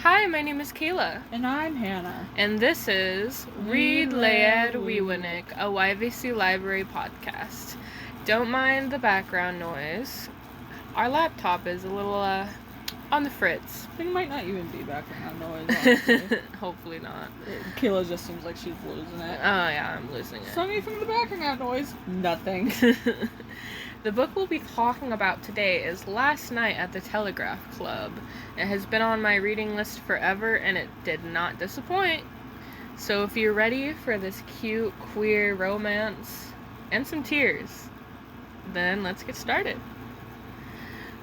Hi, my name is Kayla. And I'm Hannah. And this is Read Laed Weewinik, a YVC Library podcast. Don't mind the background noise. Our laptop is a little, on the fritz. It might not even be background noise, honestly. Hopefully not. Kayla just seems like she's losing it. Oh, yeah, I'm losing it. Something from the background noise? Nothing. The book we'll be talking about today is Last Night at the Telegraph Club. It has been on my reading list forever, and it did not disappoint. So if you're ready for this cute, queer romance and some tears, then let's get started.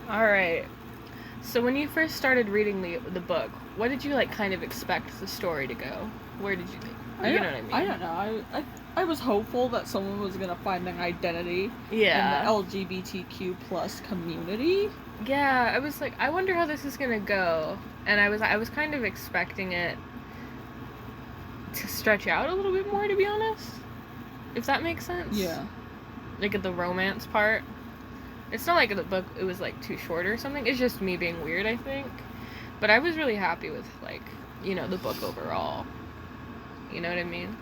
Alright, so when you first started reading the book, what did you, kind of expect the story to go? Where did you think? You know what I mean? I don't know. I was hopeful that someone was going to find an identity in the LGBTQ plus community. Yeah, I was like, I wonder how this is going to go. And I was kind of expecting it to stretch out a little bit more, to be honest. If that makes sense. Yeah. Like at the romance part. It's not like the book, it was too short or something. It's just me being weird, I think. But I was really happy with, the book overall. You know what I mean?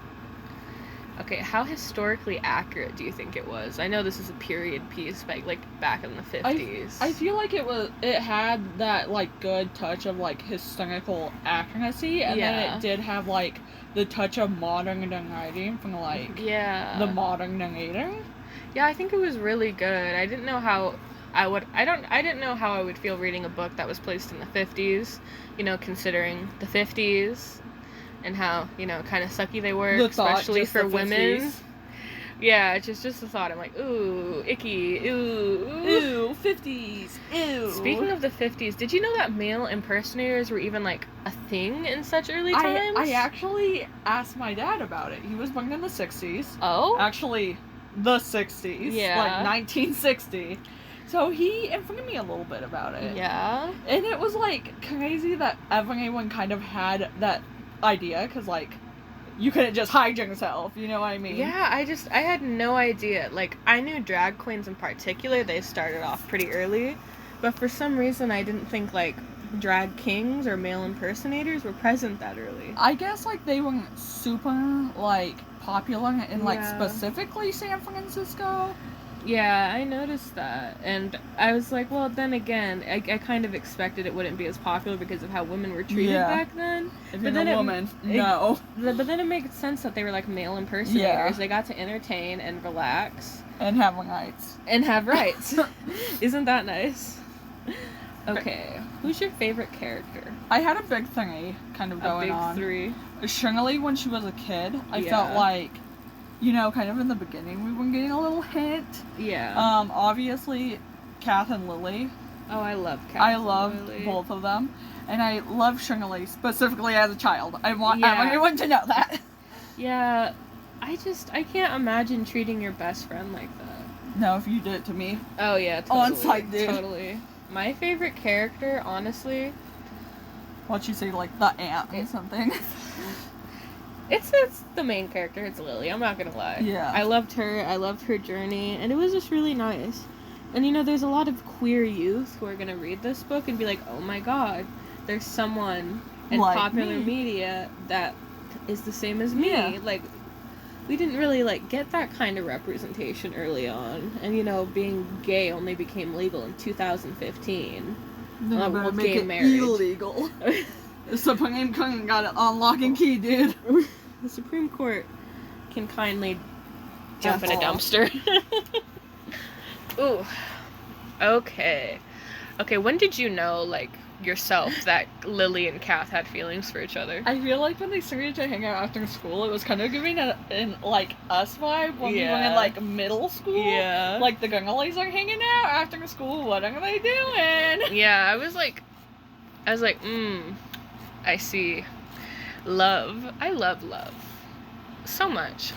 Okay, how historically accurate do you think it was? I know this is a period piece, back in the 50s. I feel like it had that, good touch of, historical accuracy, and then it did have, the touch of modern writing from, the modern narrator. Yeah, I think it was really good. I didn't know how I didn't know how I would feel reading a book that was placed in the 50s, considering the 50s. And how, kind of sucky they were, especially for women. Yeah, it's just the thought. I'm like, ooh, icky, ooh, 50s, ew. Speaking of the 50s, did you know that male impersonators were even, a thing in such early times? I actually asked my dad about it. He was born in the 60s. Oh? Actually, the 60s. Yeah. 1960. So he informed me a little bit about it. Yeah? And it was, crazy that everyone kind of had that idea, because you couldn't just hide yourself, you know what I mean? Yeah, I had no idea. I knew drag queens in particular, they started off pretty early, but for some reason I didn't think drag kings or male impersonators were present that early. I guess they weren't super popular in specifically San Francisco. Yeah, I noticed that, and I was like, well, then again, I kind of expected it wouldn't be as popular because of how women were treated back then. If you're a woman, no. But then it makes sense that they were male impersonators. Yeah. They got to entertain and relax. And have rights. And have rights. Isn't that nice? Okay, who's your favorite character? I had a big thingy kind of going on. A big three. Shirley, when she was a kid, I felt kind of in the beginning, we were getting a little hint. Yeah. Obviously, Kath and Lily. Oh, I love Kath. I love both of them. And I love Shirley, specifically as a child. I want everyone to know that. Yeah. I can't imagine treating your best friend like that. No, if you did it to me. Oh, yeah, totally. On site, dude. Totally. My favorite character, honestly... What'd you say, the aunt or something? It's the main character. It's Lily. I'm not gonna lie. Yeah. I loved her. I loved her journey, and it was just really nice. And there's a lot of queer youth who are gonna read this book and be like, "Oh my God, there's someone in popular media that is the same as me." Yeah. We didn't really get that kind of representation early on, and being gay only became legal in 2015. No, but make it illegal. The Supreme Court got it on lock and key, dude. The Supreme Court can kindly jump in a dumpster. Ooh. Okay. Okay, when did you know, yourself that Lily and Kath had feelings for each other? I feel when they started to hang out after school, it was kind of giving an us vibe when we were in, middle school. Yeah. The girlies are hanging out after school, what are they doing? Yeah, I was like, I see. Love. I love love. So much.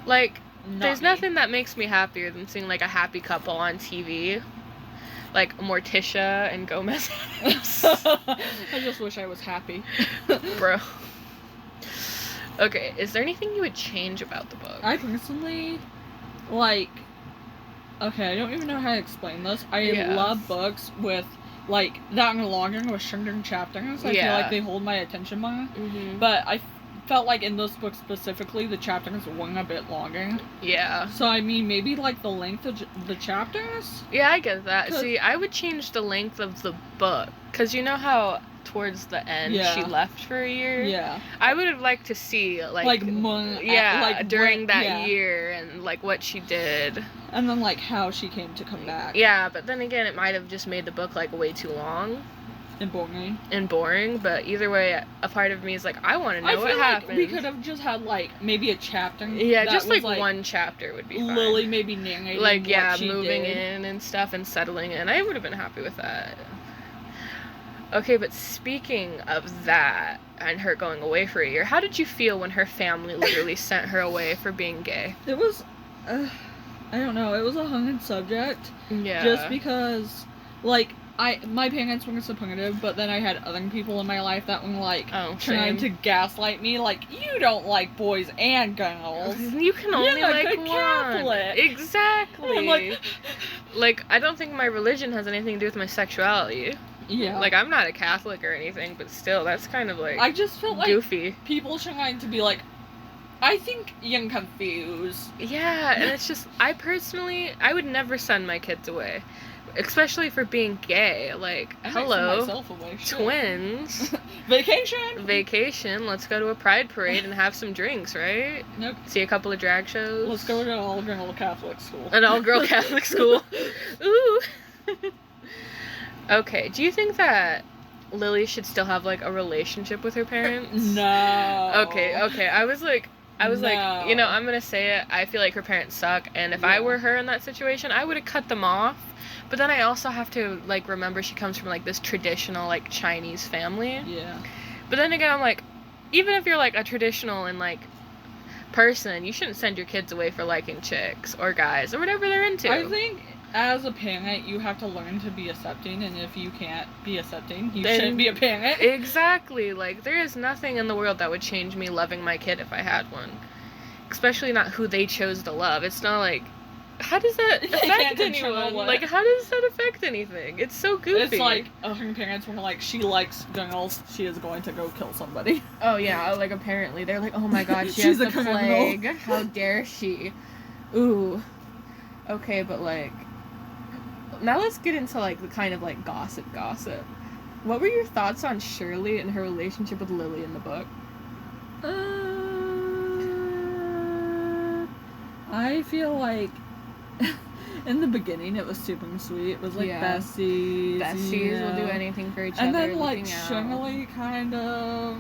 There's nothing that makes me happier than seeing, a happy couple on TV. Morticia and Gomez Adams. I just wish I was happy. Bro. Okay, is there anything you would change about the book? I personally, okay, I don't even know how to explain this. I love books with like, that no longer with shrinking chapters. I feel like they hold my attention more. Mm-hmm. But I felt like in this book specifically, the chapters were a bit longer. Yeah. So, I mean, maybe, like, the length of the chapters? Yeah, I get that. See, I would change the length of the book. Because you know how towards the end she left for a year? Yeah. I would have liked to see, like during that year and, like, what she did. And then, like, how she came to come back. Yeah, but then again, it might have just made the book, like, way too long. And boring, but either way, a part of me is like, I want to know what happened. We could have just had, like, maybe a chapter. Yeah, just, like, one chapter would be fine. Lily maybe narrating like, yeah, what she moving did. in and stuff and settling in. I would have been happy with that. Okay, but speaking of that, and her going away for a year, how did you feel when her family literally sent her away for being gay? It was, I don't know, it was a hungry subject. Yeah. Just because, like, my parents were supportive, but then I had other people in my life that were, like, trying to gaslight me, like, you don't like boys and girls. You can only like one. Catholic. Exactly. I'm like, I don't think my religion has anything to do with my sexuality. Yeah. Like, I'm not a Catholic or anything, but still, that's kind of, like, I just felt like goofy. People trying to be like, I think you're confused. Yeah, and it's just, I would never send my kids away. Especially for being gay. Like, hello, twins. Vacation, let's go to a pride parade and have some drinks, right? Nope. See a couple of drag shows. Let's go to an all-girl Catholic school. An all-girl Catholic school. Ooh. Okay, do you think that Lily should still have, like, a relationship with her parents? No. Okay, I was like, you know, I'm gonna say it, I feel like her parents suck, and if I were her in that situation, I would have cut them off. But then I also have to, like, remember she comes from, like, this traditional, like, Chinese family. Yeah. But then again, I'm like, even if you're, like, a traditional and, like, person, you shouldn't send your kids away for liking chicks or guys or whatever they're into. I think as a parent, you have to learn to be accepting, and if you can't be accepting, you shouldn't be a parent. Exactly. Like, there is nothing in the world that would change me loving my kid if I had one. Especially not who they chose to love. It's not like, how does that affect anyone? Like, how does that affect anything? It's so goofy. It's like, her parents were like, she likes girls, she is going to go kill somebody. Oh, yeah, like, apparently. They're like, oh my god, she has the plague. How dare she? Ooh. Okay, but, like, now let's get into, like, the kind of, like, gossip. What were your thoughts on Shirley and her relationship with Lily in the book? I feel like in the beginning it was super sweet. It was like besties. Besties will do anything for each other. And then like Shirley kind of...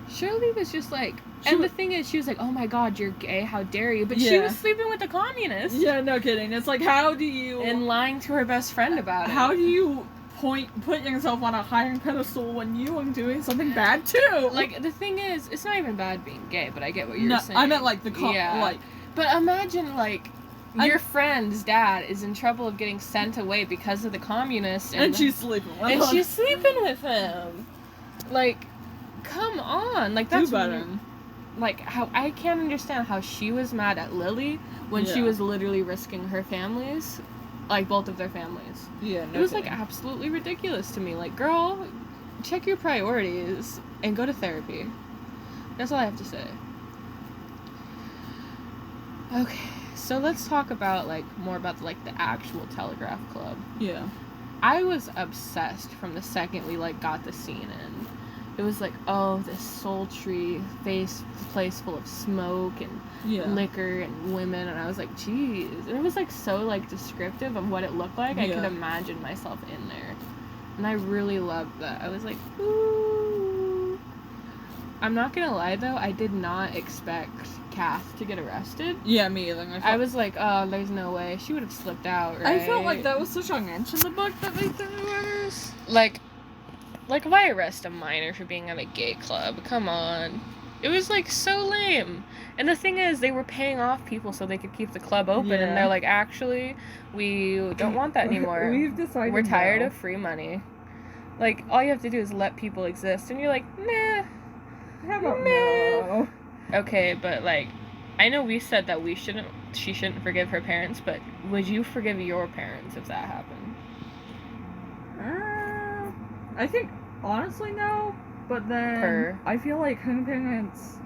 Shirley was just like... And the thing is, she was like, oh my god, you're gay, how dare you? But she was sleeping with a communist. Yeah, no kidding. It's like, how do you... And lying to her best friend about it. How do you put yourself on a higher pedestal when you are doing something bad too? Like, the thing is, it's not even bad being gay, but I get what you're saying. I meant like like... But imagine, like, your friend's dad is in trouble of getting sent away because of the communists. And she's sleeping with him. And she's sleeping with him. Like, come on. Like, that's... Do better. Like, how I can't understand how she was mad at Lily when she was literally risking her families. Like, both of their families. Yeah, no It was, kidding. like, absolutely ridiculous to me. Like, girl, check your priorities and go to therapy. That's all I have to say. Okay, so let's talk about, like, more about, like, the actual Telegraph Club. Yeah. I was obsessed from the second we, like, got the scene in. It was like, oh, this sultry place full of smoke and liquor and women, and I was like, geez. And it was, like, so, like, descriptive of what it looked like. I could imagine myself in there. And I really loved that. I was like, ooh. I'm not gonna lie, though, I did not expect Kath to get arrested. Yeah, me either. I was like, oh, there's no way. She would have slipped out, right? I felt like that was such a wrench in the book that they threw at us. Like, why arrest a minor for being at a gay club? Come on. It was, like, so lame. And the thing is, they were paying off people so they could keep the club open, and they're like, actually, we don't want that anymore. We've decided we're tired of free money. Like, all you have to do is let people exist, and you're like, nah. How about no? Okay, but, like, I know we said that she shouldn't forgive her parents, but would you forgive your parents if that happened? I think, honestly, no. But then, I feel like her parents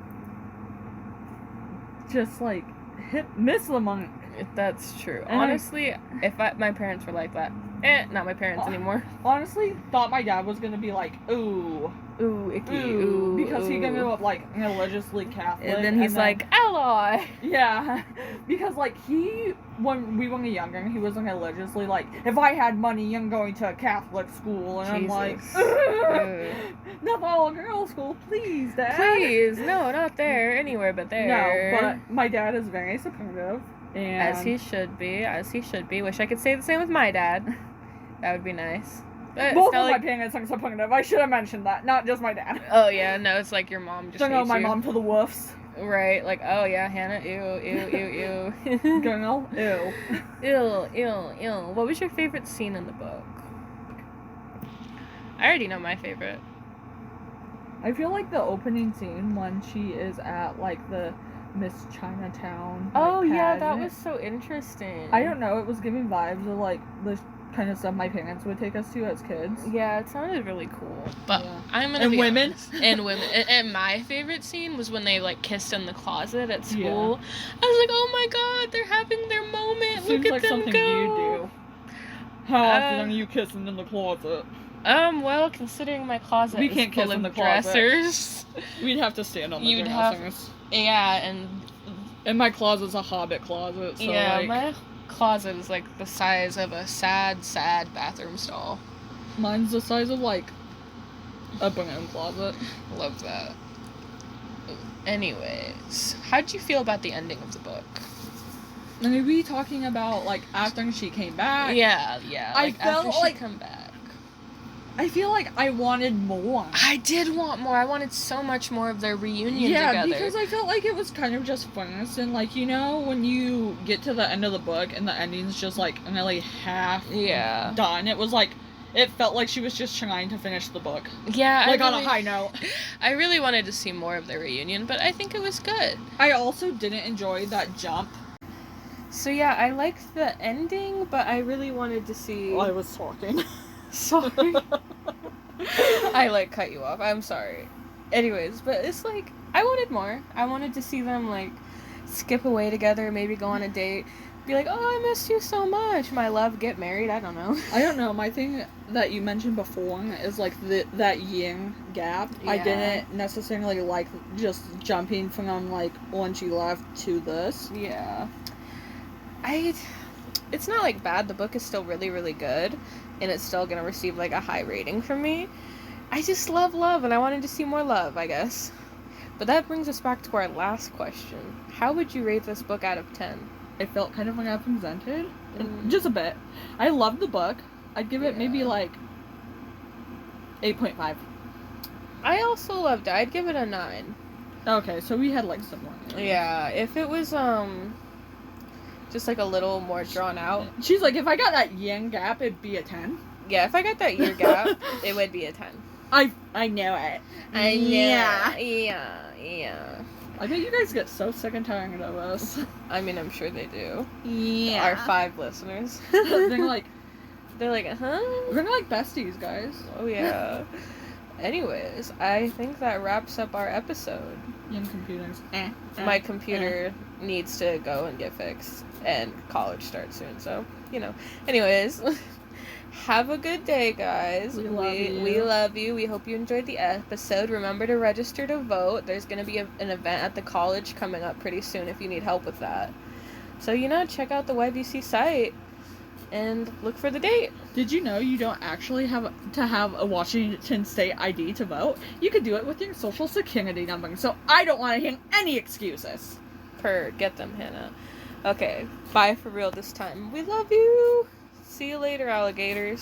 just, like, miss the monk. That's true. And honestly, if my parents were like that, not my parents anymore. Honestly, thought my dad was gonna be like, ooh, icky, ooh, because he grew up like religiously Catholic, and then he's like, ally. Yeah, because like when we were younger, he was religiously like, if I had money, I'm going to a Catholic school, and Jesus. I'm like, not all girls' school, please, Dad. Please, no, not there, anywhere but there. No, but my dad is very supportive. And as he should be. Wish I could say the same with my dad. That would be nice. But both of my parents are supportive. I should have mentioned that, not just my dad. Oh yeah, no, it's like your mom just hates my mom to the woofs. Right, like, oh yeah, Hannah, ew. Girl, ew. What was your favorite scene in the book? I already know my favorite. I feel like the opening scene when she is at like the Miss Chinatown. Oh yeah, that was so interesting. I don't know, it was giving vibes of like the kind of stuff my parents would take us to as kids. Yeah, it sounded really cool. But yeah. I'm gonna be honest. And women. And my favorite scene was when they like kissed in the closet at school. Yeah. I was like, oh my god, they're having their moment. Seems Look at like them something go. You do. How often are you kissing in the closet? Well, considering my closet we can't is full kiss of in the closet. dressers. We'd have to stand on the dressers. Yeah, and my closet's a hobbit closet, so yeah, like... my closet is like the size of a sad bathroom stall. Mine's the size of like a broom closet. Love that. Anyways, how'd you feel about the ending of the book? And are we talking about like after she came back? Yeah. I felt after like she come back. I feel like I wanted more. I did want more. I wanted so much more of their reunion together. Yeah, because I felt like it was kind of just fun. And, like, you know, when you get to the end of the book and the ending's just, like, nearly half done, it was like, it felt like she was just trying to finish the book. Yeah. Like, on a high note. I really wanted to see more of their reunion, but I think it was good. I also didn't enjoy that jump. So, yeah, I liked the ending, but I really wanted to see... Well, I was talking. Sorry. I like cut you off. I'm sorry. Anyways, but it's like I wanted more. I wanted to see them like skip away together, maybe go on a date, be like, "Oh, I missed you so much, my love, get married." I don't know. I don't know. My thing that you mentioned before is like that yin gap. Yeah. I didn't necessarily like just jumping from like when she left to this. Yeah. It's not like bad. The book is still really, really good. And it's still gonna receive, like, a high rating from me. I just love love, and I wanted to see more love, I guess. But that brings us back to our last question. How would you rate this book out of 10? It felt kind of unpresented. Just a bit. I loved the book. I'd give it maybe, like, 8.5. I also loved it. I'd give it a 9. Okay, so we had, like, similar. Yeah, if it was, just like a little more drawn out. She's like, if I got that yin gap, it'd be a 10. Yeah, if I got that year gap, it would be a 10. I know it. Yeah. I bet you guys get so sick and tired of us. I mean, I'm sure they do. Yeah. Our 5 listeners. They're like, huh? We're like besties, guys. Oh, yeah. Anyways, I think that wraps up our episode. Young computers. My computer needs to go and get fixed. And college starts soon, so, you know. Anyways, have a good day, guys. We love you. We hope you enjoyed the episode. Remember to register to vote. There's going to be an event at the college coming up pretty soon if you need help with that. So, you know, check out the YBC site and look for the date. Did you know you don't actually have to have a Washington State ID to vote? You could do it with your social security number, so I don't want to hear any excuses. Get them, Hannah. Okay, bye for real this time. We love you. See you later, alligators.